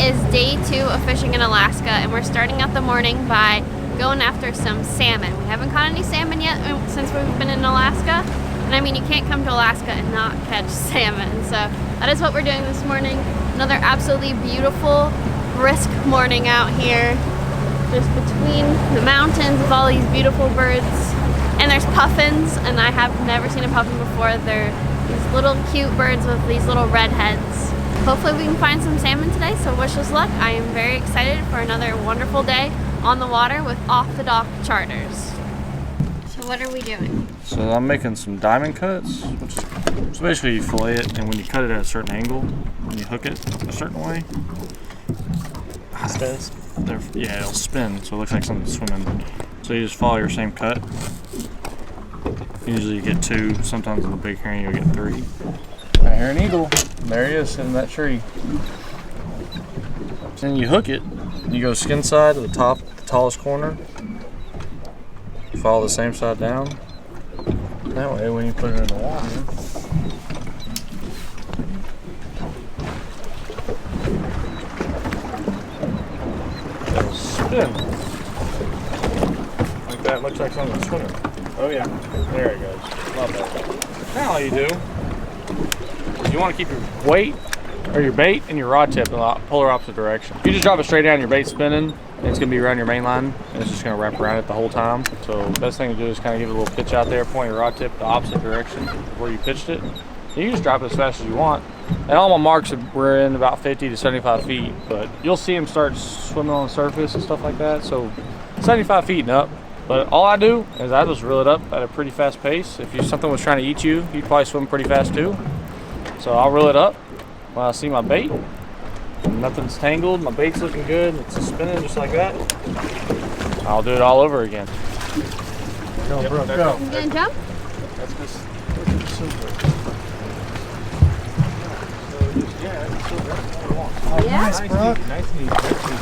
is day 2 of fishing in Alaska, and we're starting out the morning by going after some salmon. We haven't caught any salmon yet since we've been in Alaska, and I mean, you can't come to Alaska and not catch salmon. So that is what we're doing this morning. Another absolutely beautiful, brisk morning out here, just between the mountains with all these beautiful birds. And there's puffins, and I have never seen a puffin before. They're these little cute birds with these little red heads. Hopefully we can find some salmon today, so wish us luck. I am very excited for another wonderful day on the water with off-the-dock charters. So what are we doing? So I'm making some diamond cuts, which is so basically you fillet it, and when you cut it at a certain angle, when you hook it a certain way, yeah, it'll spin, so it looks like something's swimming. So you just follow your same cut. Usually you get 2, sometimes in the big herring you'll get 3. I hear an eagle. There he is in that tree. Then you hook it, you go skin side to the top, the tallest corner. You follow the same side down. That way when you put it in the water, it'll spin. Like that, looks like something's swimming. Oh yeah, there it goes. Love that. Now all you do is you want to keep your weight or your bait and your rod tip in the polar opposite direction. If you just drop it straight down, your bait's spinning, and it's going to be around your main line, and it's just going to wrap around it the whole time. So the best thing to do is kind of give it a little pitch out there, point your rod tip the opposite direction where you pitched it. You can just drop it as fast as you want. And all my marks were in about 50 to 75 feet, but you'll see them start swimming on the surface and stuff like that. So 75 feet and up. But all I do is I just reel it up at a pretty fast pace. If something was trying to eat you, you'd probably swim pretty fast too. So I'll reel it up when I see my bait. Nothing's tangled, my bait's looking good, it's spinning just like that. I'll do it all over again. Go, Brook, go. You gonna jump? That's just silver. Yeah, that's silver. Oh, Yeah? nice, Brook. Nice and easy.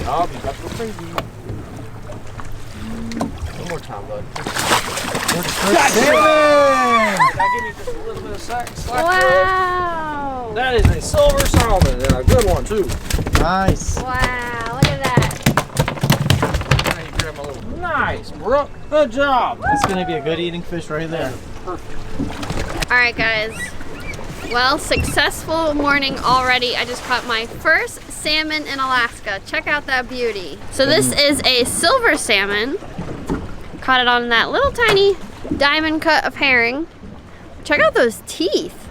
Oh, you got to go crazy. One more time, bud. God damn it! That give me just a little bit of slack. Wow! That is a silver salmon, and a good one too. Nice. Wow, look at that. Now you grab my little. Nice, Brook. Good job. That's gonna be a good eating fish right there. Perfect. All right, guys. Well, successful morning already. I just caught my first salmon in Alaska. Check out that beauty. So this is a silver salmon. Caught it on that little tiny diamond cut of herring. Check out those teeth.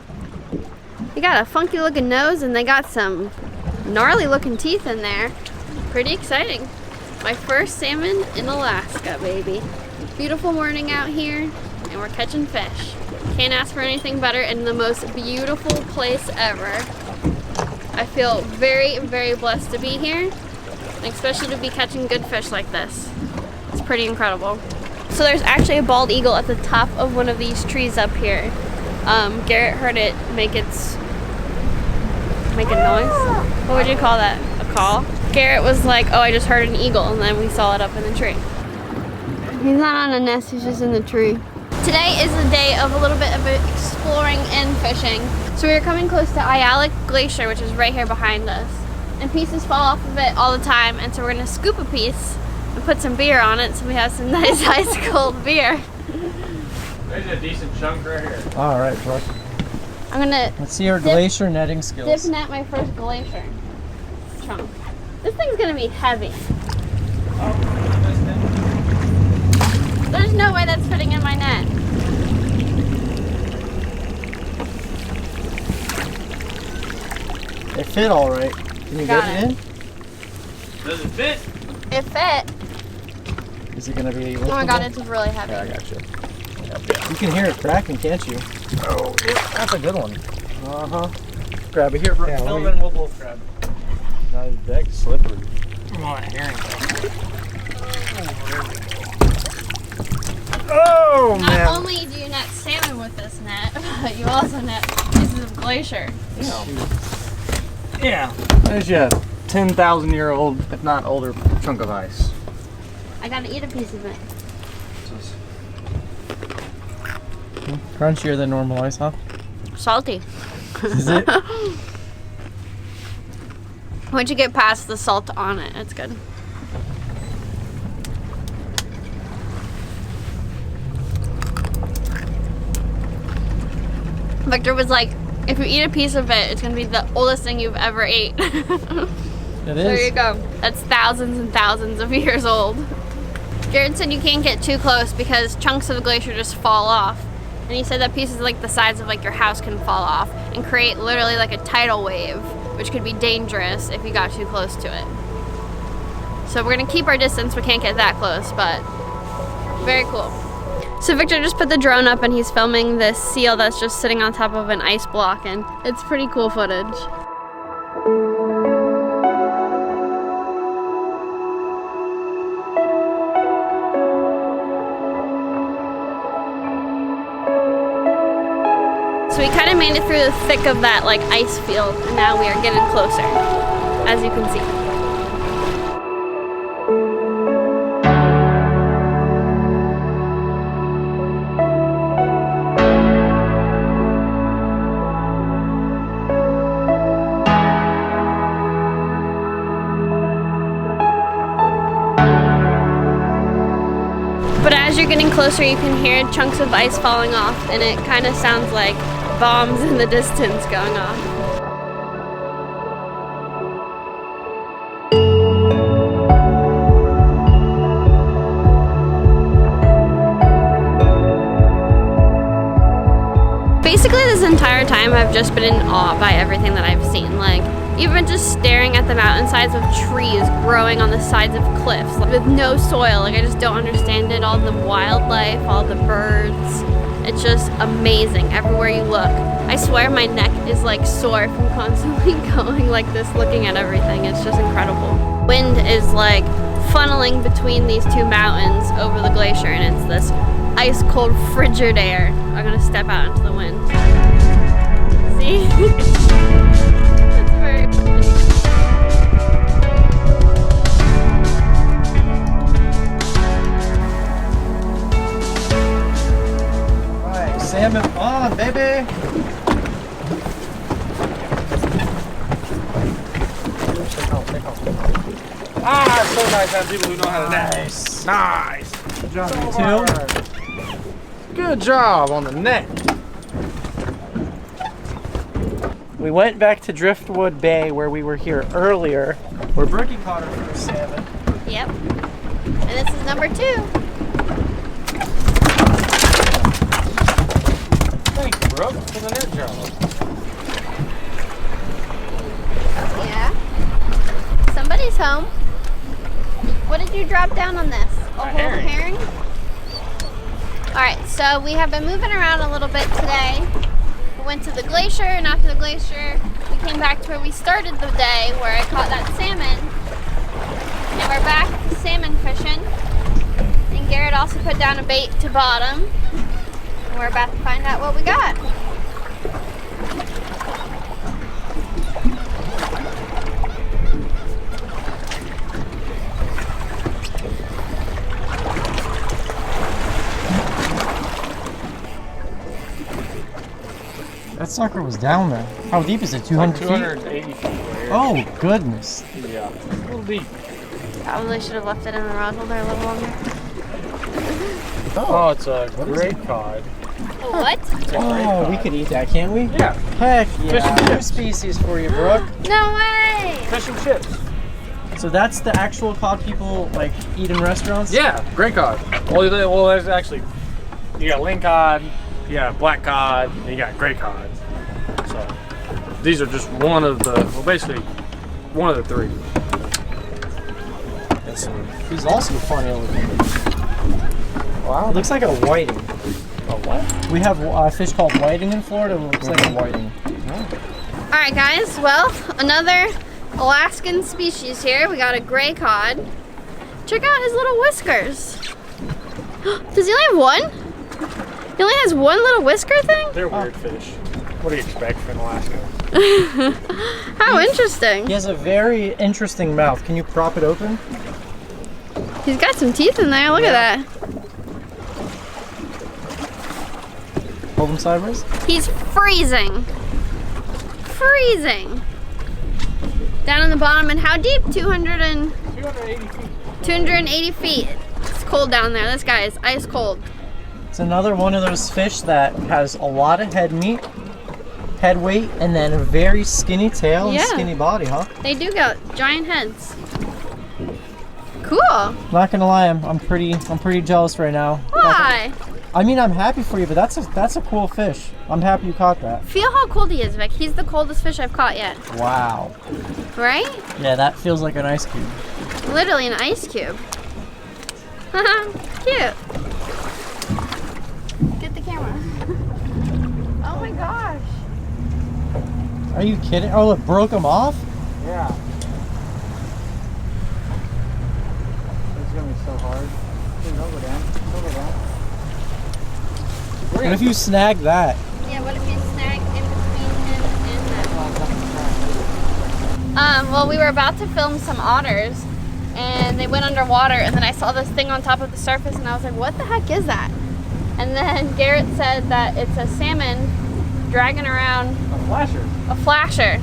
They got a funky looking nose and they got some gnarly looking teeth in there. Pretty exciting. My first salmon in Alaska, baby. Beautiful morning out here and we're catching fish. Can't ask for anything better in the most beautiful place ever. I feel very, very blessed to be here, and especially to be catching good fish like this. It's pretty incredible. So there's actually a bald eagle at the top of one of these trees up here. Garrett heard it make a noise. What would you call that? A call? Garrett was like, oh, I just heard an eagle, and then we saw it up in the tree. He's not on a nest, he's just in the tree. Today is the day of a little bit of exploring and fishing. So we are coming close to Aialik Glacier, which is right here behind us. And pieces fall off of it all the time, and so we're gonna scoop a piece and put some beer on it so we have some nice ice cold beer. There's a decent chunk right here. All right, Brook. I'm gonna Let's see our glacier netting skills. dip net my first glacier chunk. This thing's gonna be heavy. There's no way that's fitting in my net. It fit all right. Can you Got get it in? Does it fit? It fit. Is it gonna be? Oh my god, liftable? it's really heavy. Yeah, I got you. You can hear it cracking, can't you? Oh, yeah. That's a good one. Uh-huh. Grab it here, Brook. Yeah, Film let it me- and we'll both grab it. Now the deck's slippery. Come on, herring. Oh, Not man. only do you net salmon with this net, but you also net pieces of glacier. Yeah. There's your 10,000-year-old, if not older, chunk of ice. I gotta eat a piece of it. Crunchier than normal ice, huh? Salty. Is it? What Once you get past the salt on it, it's good. Viktor was like, if you eat a piece of it, it's gonna be the oldest thing you've ever ate. It is. There you go. That's thousands and thousands of years old. Garrett said you can't get too close because chunks of the glacier just fall off. And he said that pieces like the size of like your house can fall off and create literally like a tidal wave, which could be dangerous if you got too close to it. So we're gonna keep our distance. We can't get that close, but very cool. So Viktor just put the drone up and he's filming this seal that's just sitting on top of an ice block, and it's pretty cool footage. So we kind of made it through the thick of that like ice field, and now we are getting closer, as you can see. But as you're getting closer, you can hear chunks of ice falling off, and it kind of sounds like bombs in the distance going off. Basically this entire time I've just been in awe by everything that I've seen. Like, even just staring at the mountainsides with trees growing on the sides of cliffs with no soil. Like, I just don't understand it. All the wildlife, all the birds. It's just amazing everywhere you look. I swear my neck is like sore from constantly going like this, looking at everything. It's just incredible. Wind is like funneling between these two mountains over the glacier, and it's this ice cold frigid air. I'm gonna step out into the wind. See? It's very pretty. Salmon on, baby! Ah, it's so nice having people who know how to net. Nice. Good job, So you hard. two. Good job on the net. We went back to Driftwood Bay where we were here earlier, where Brookie caught her first salmon. Yep. And this is number 2. Thank you, Brook, for the net job. Yeah. Somebody's home. What did you drop down on this? A whole herring? Alright, so we have been moving around a little bit today. We went to the glacier, and after the glacier, we came back to where we started the day, where I caught that salmon. And we're back salmon fishing. And Garrett also put down a bait to bottom. And we're about to find out what we got. That sucker was down there. How deep is it? 200 feet? 280 feet. Oh, goodness. Yeah, a little deep. Probably should have left it in the rod holder a little longer. Oh, it's a great cod. What? Oh, we could eat that, can't we? Yeah, Heck Fish yeah. and New chips. species for you, Brooke. No way! fish and chips. So that's the actual cod people like eat in restaurants? Yeah, great cod. Well, there's actually, you got ling cod, you got black cod, and you got gray cod. So these are just one of the, well, basically one of the 3. He's also funny looking. Wow. It looks like a whiting. Oh, what? We have a fish called whiting in Florida. It looks like a whiting. Alright guys, well, another Alaskan species here. We got a gray cod. Check out his little whiskers. Does he only have one? He only has one little whisker thing? They're weird fish. What do you expect from Alaska? How interesting. He has a very interesting mouth. Can you prop it open? He's got some teeth in there. Look at that. Hold him sideways. He's freezing. Freezing. Down in the bottom, and how deep? 280 feet. 280 feet. It's cold down there. This guy is ice cold. It's another one of those fish that has a lot of head meat, head weight, and then a very skinny tail and skinny body, huh? They do got giant heads. Cool. Not gonna lie, I'm pretty jealous right now. Why? I mean, I'm happy for you, but that's a cool fish. I'm happy you caught that. Feel how cold he is, Vic. He's the coldest fish I've caught yet. Wow. Right? Yeah, that feels like an ice cube. Literally an ice cube. Cute. Get the camera. Oh my gosh. Are you kidding? Oh, it broke him off? Yeah. It's gonna be so hard. Dude, don't go down. Don't go down. What if you snag that? Yeah, what if you snag in between him and that? Well, we were about to film some otters, and they went underwater, and then I saw this thing on top of the surface, and I was like, what the heck is that? And then Garrett said that it's a salmon dragging around A flasher. a flasher.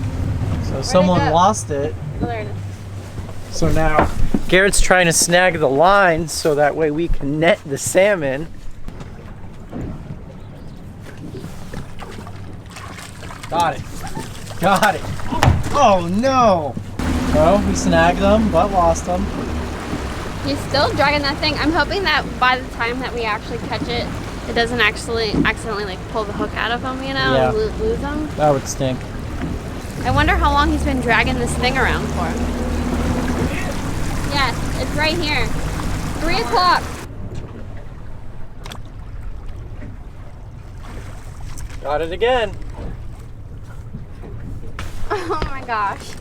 So someone go? lost it. Oh, there it is. So now Garrett's trying to snag the line so that way we can net the salmon. Got it. Got it. Oh no. Well, we snagged them, but lost them. He's still dragging that thing. I'm hoping that by the time that we actually catch it, it doesn't actually accidentally like pull the hook out of him, you know, Yeah. and lose him. That would stink. I wonder how long he's been dragging this thing around for. Yes, it's right here. 3 o'clock. Got it again. Oh my gosh.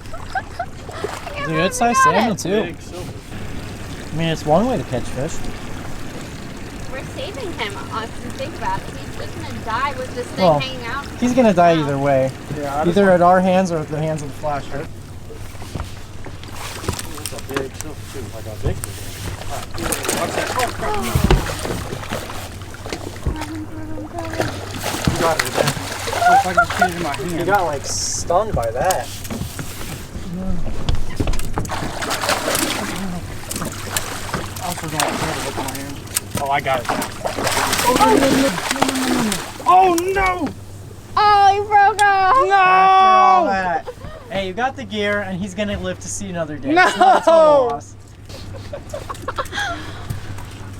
It's a good sized salmon too. Big silver. I mean, it's one way to catch fish. We're saving him, if you think about it. He's just gonna die with this thing Well, hanging out. He's gonna die either way. Yeah, Either at our hands or at the hands of the flasher. That's a big silver too, like a Viktor. Watch that. You got it, man. If I can get it in my hand. You got like stunned by that. I also don't have to look at my hand. Oh, I got it. Oh no! Oh, he broke off! After all that. Hey, you got the gear, and he's gonna live to see another day. No! It's not a total loss.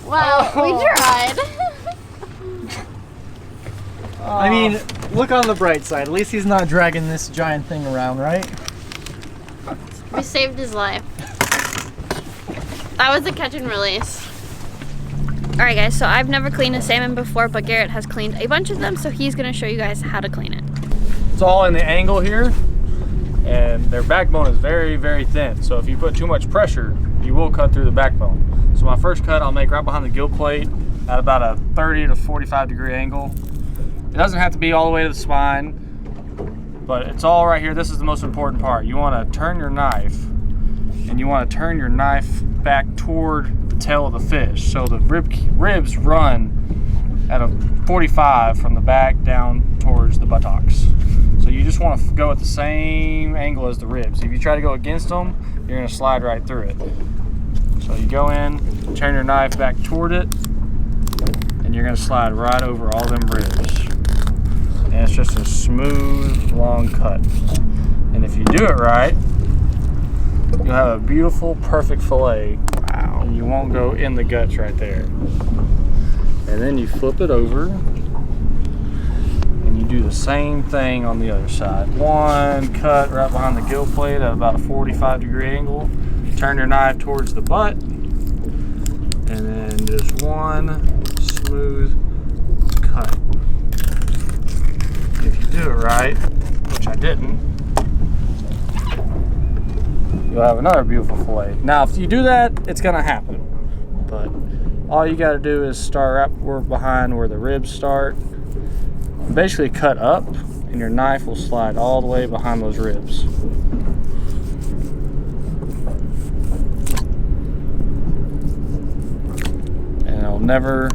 Well, we tried. I mean, look on the bright side. At least he's not dragging this giant thing around, right? We saved his life. That was a catch and release. Alright guys, so I've never cleaned a salmon before, but Garrett has cleaned a bunch of them, so he's gonna show you guys how to clean it. It's all in the angle here, and their backbone is very, very thin. So if you put too much pressure, you will cut through the backbone. So my first cut I'll make right behind the gill plate at about a 30 to 45 degree angle. It doesn't have to be all the way to the spine, but it's all right here. This is the most important part. You want to turn your knife, and you want to turn your knife back toward the tail of the fish. So the ribs run at a 45 from the back down towards the buttocks. So you just want to go at the same angle as the ribs. If you try to go against them, you're going to slide right through it. So you go in, turn your knife back toward it, and you're going to slide right over all them ribs. And it's just a smooth, long cut. And if you do it right, you'll have a beautiful, perfect fillet. Wow. And you won't go in the guts right there. And then you flip it over, and you do the same thing on the other side. One cut right behind the gill plate at about a 45 degree angle. Turn your knife towards the butt, and then just one smooth cut. If you do it right, which I didn't, you'll have another beautiful fillet. Now, if you do that, it's gonna happen. But all you gotta do is start right behind where the ribs start. Basically cut up, and your knife will slide all the way behind those ribs. And they'll never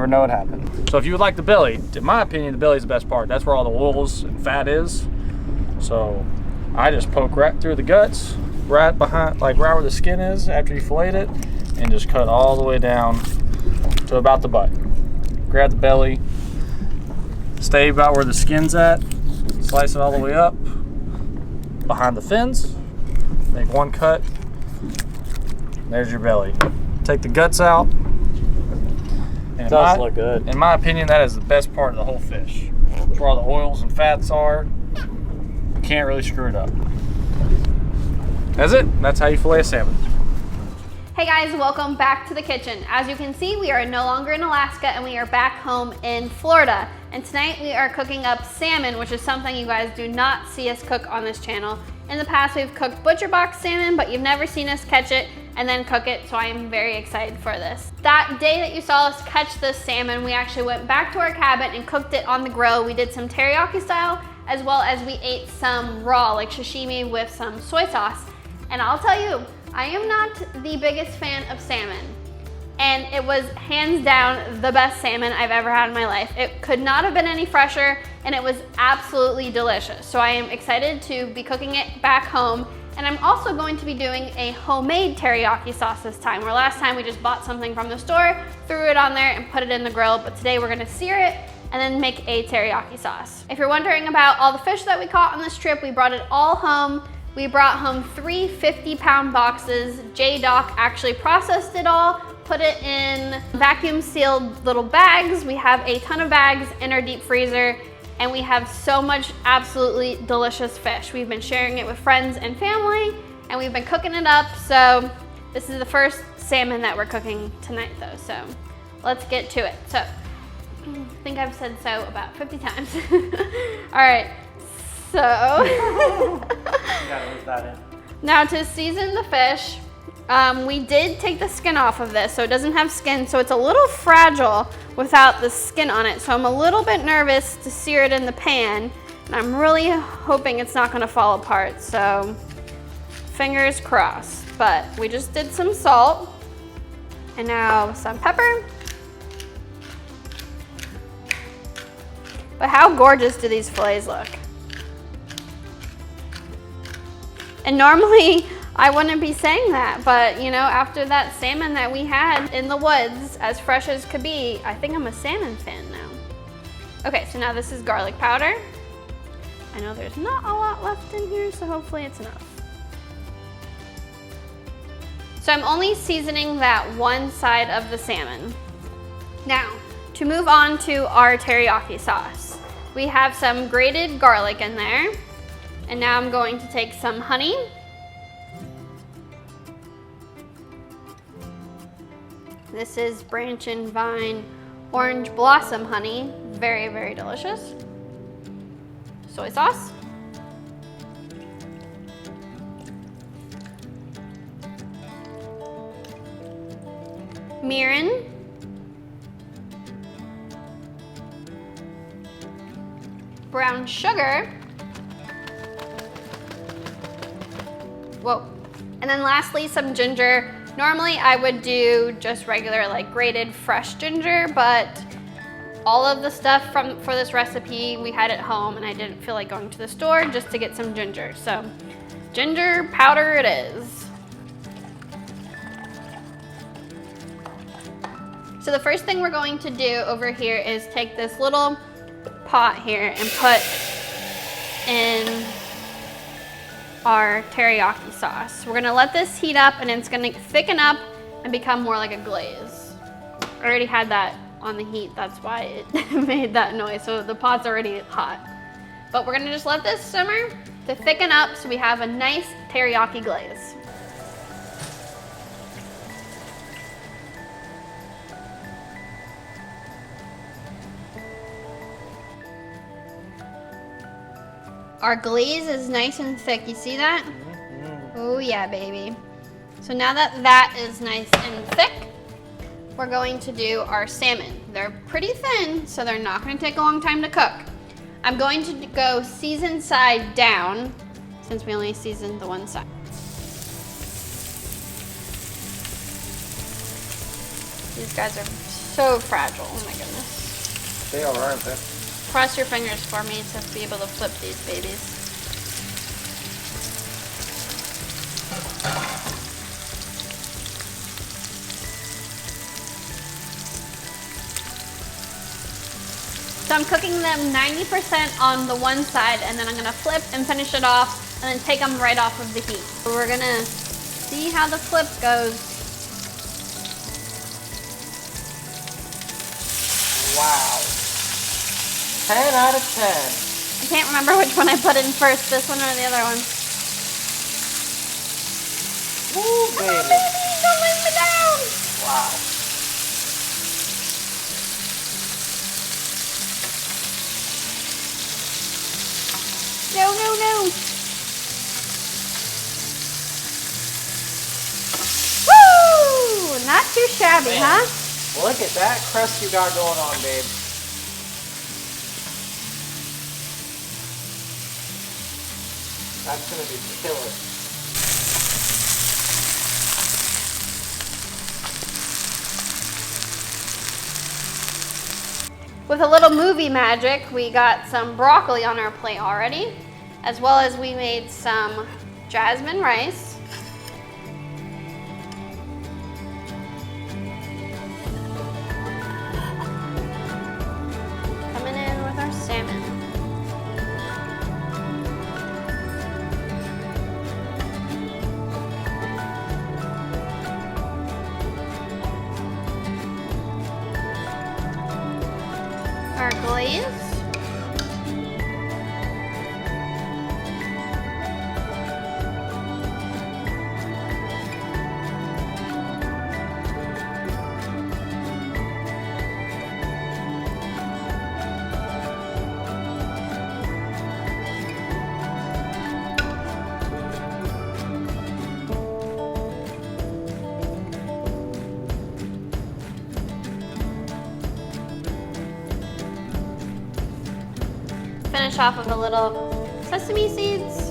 know it happened. So if you would like the belly, in my opinion, the belly is the best part. That's where all the oils and fat is. So I just poke right through the guts, right behind, like right where the skin is after you filleted it, and just cut all the way down to about the butt. Grab the belly, stay about where the skin's at, slice it all the way up behind the fins, make one cut. There's your belly. Take the guts out. And It does look good. In my opinion, that is the best part of the whole fish. That's where all the oils and fats are. You can't really screw it up. That's it. That's how you fillet a salmon. Hey guys, welcome back to the kitchen. As you can see, we are no longer in Alaska and we are back home in Florida. And tonight we are cooking up salmon, which is something you guys do not see us cook on this channel. In the past, we've cooked butcher box salmon, but you've never seen us catch it and then cook it, so I am very excited for this. That day that you saw us catch this salmon, we actually went back to our cabin and cooked it on the grill. We did some teriyaki style, as well as we ate some raw, like sashimi with some soy sauce. And I'll tell you, I am not the biggest fan of salmon, and it was hands down the best salmon I've ever had in my life. It could not have been any fresher, and it was absolutely delicious. So I am excited to be cooking it back home. And I'm also going to be doing a homemade teriyaki sauce this time, where last time we just bought something from the store, threw it on there and put it in the grill, but today we're gonna sear it and then make a teriyaki sauce. If you're wondering about all the fish that we caught on this trip, we brought it all home. We brought home 3 50-pound boxes. J-Doc actually processed it all, put it in vacuum sealed little bags. We have a ton of bags in our deep freezer, and we have so much absolutely delicious fish. We've been sharing it with friends and family, and we've been cooking it up. So this is the first salmon that we're cooking tonight though, so let's get to it. So I think I've said so about 50 times. All right, so You gotta leave that in. now to season the fish, we did take the skin off of this, so it doesn't have skin, so it's a little fragile without the skin on it. So I'm a little bit nervous to sear it in the pan, and I'm really hoping it's not gonna fall apart, so fingers crossed. But we just did some salt, and now some pepper. But how gorgeous do these fillets look? And normally, I wouldn't be saying that, but you know, after that salmon that we had in the woods, as fresh as could be, I think I'm a salmon fan now. Okay, so now this is garlic powder. I know there's not a lot left in here, so hopefully it's enough. So I'm only seasoning that one side of the salmon. Now, to move on to our teriyaki sauce, we have some grated garlic in there, and now I'm going to take some honey. This is Branch and Vine Orange Blossom Honey. Very, very delicious. Soy sauce. Mirin. Brown sugar. Whoa. And then lastly, some ginger. Normally I would do just regular like grated fresh ginger, but all of the stuff for this recipe we had at home, and I didn't feel like going to the store just to get some ginger. So ginger powder it is. So the first thing we're going to do over here is take this little pot here and put in our teriyaki sauce. We're gonna let this heat up, and it's gonna thicken up and become more like a glaze. I already had that on the heat, that's why it made that noise, so the pot's already hot. But we're gonna just let this simmer to thicken up so we have a nice teriyaki glaze. Our glaze is nice and thick, you see that? Oh yeah, baby. So now that that is nice and thick, we're going to do our salmon. They're pretty thin, so they're not gonna take a long time to cook. I'm going to go season side down, since we only seasoned the one side. These guys are so fragile, oh my goodness. They are, aren't they? Cross your fingers for me to be able to flip these babies. So I'm cooking them 90% on the one side, and then I'm gonna flip and finish it off, and then take them right off of the heat. So we're gonna see how the flip goes. Wow. 10 out of 10. I can't remember which one I put in first, this one or the other one. Ooh, Come on, baby, don't let me down. Wow. No, no, no. Woo! Not too shabby, Man. huh? Look at that crust you got going on, babe. That's gonna be killer. With a little movie magic, we got some broccoli on our plate already, as well as we made some jasmine rice. Coming in with our salmon. Our glaze. Finish off with a little sesame seeds.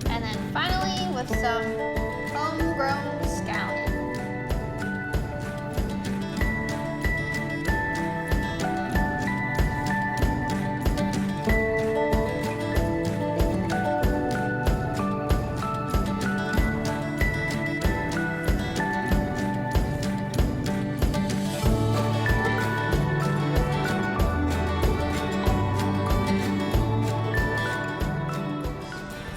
And then finally with some homegrown scallion.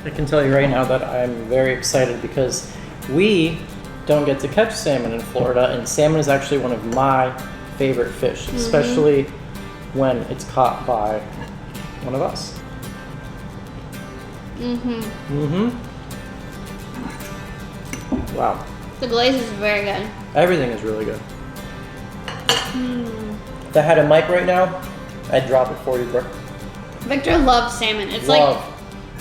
I can tell you right now that I'm very excited because we don't get to catch salmon in Florida, and salmon is actually one of my favorite fish, especially when it's caught by one of us. Wow. The glaze is very good. Everything is really good. If I had a mic right now, I'd drop it for you, Brooke. Victor loves salmon. It's Love. like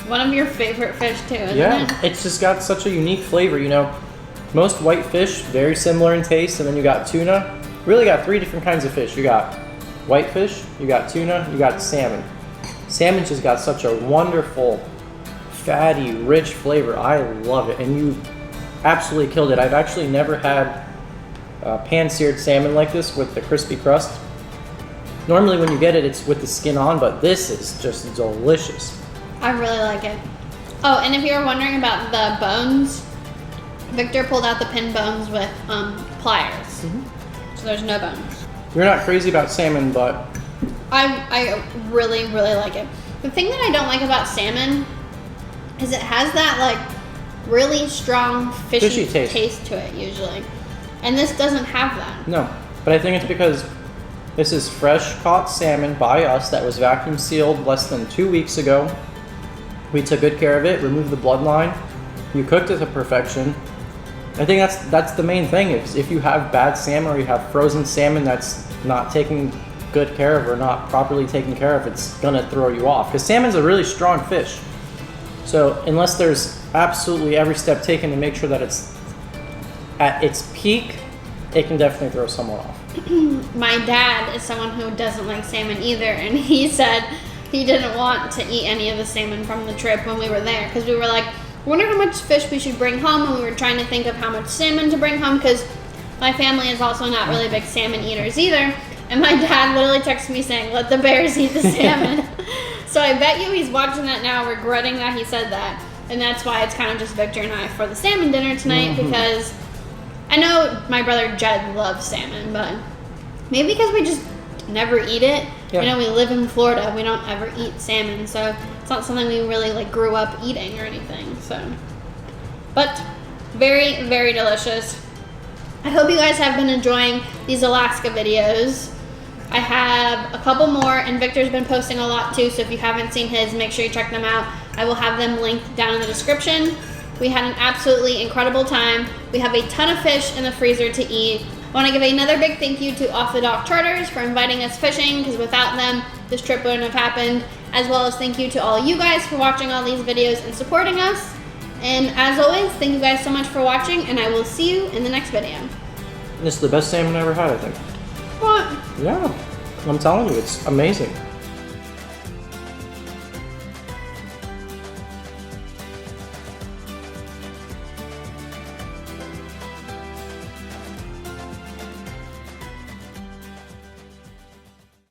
one of your favorite fish too, isn't Yeah, it? it's just got such a unique flavor, you know. Most white fish, very similar in taste, and then you got tuna. Really got three different kinds of fish. You got whitefish, you got tuna, you got salmon. Salmon just got such a wonderful, fatty, rich flavor. I love it, and you absolutely killed it. I've actually never had pan-seared salmon like this with the crispy crust. Normally when you get it, it's with the skin on, but this is just delicious. I really like it. Oh, and if you were wondering about the bones, Victor pulled out the pin bones with pliers. So there's no bones. You're not crazy about salmon, but I really, really like it. The thing that I don't like about salmon is it has that like really strong fishy taste to it usually. And this doesn't have that. no. But I think it's because this is fresh caught salmon by us that was vacuum sealed less than 2 weeks ago. We took good care of it, removed the bloodline. You cooked it to perfection. I think that's the main thing. If you have bad salmon or you have frozen salmon that's not taken good care of or not properly taken care of, it's gonna throw you off. Because salmon's a really strong fish. So unless there's absolutely every step taken to make sure that it's at its peak, it can definitely throw someone off. My dad is someone who doesn't like salmon either, and he said he didn't want to eat any of the salmon from the trip when we were there because we were like, I wonder how much fish we should bring home, and we were trying to think of how much salmon to bring home because my family is also not really big salmon eaters either. And my dad literally texted me saying, let the bears eat the salmon. So I bet you he's watching that now, regretting that he said that. And that's why it's kind of just Viktor and I for the salmon dinner tonight, because I know my brother Jed loves salmon, but maybe because we just never eat it. Yeah. You know, we live in Florida, we don't ever eat salmon, so it's not something we really like grew up eating or anything. So, but very, very delicious. I hope you guys have been enjoying these Alaska videos. I have a couple more, and Viktor's been posting a lot too, so if you haven't seen his, make sure you check them out. I will have them linked down in the description. We had an absolutely incredible time. We have a ton of fish in the freezer to eat. I want to give another big thank you to Off the Dock Charters for inviting us fishing, because without them, this trip wouldn't have happened. As well as thank you to all you guys for watching all these videos and supporting us. And as always, thank you guys so much for watching, and I will see you in the next video. This is the best salmon I ever had, I think. What? Yeah, I'm telling you, it's amazing.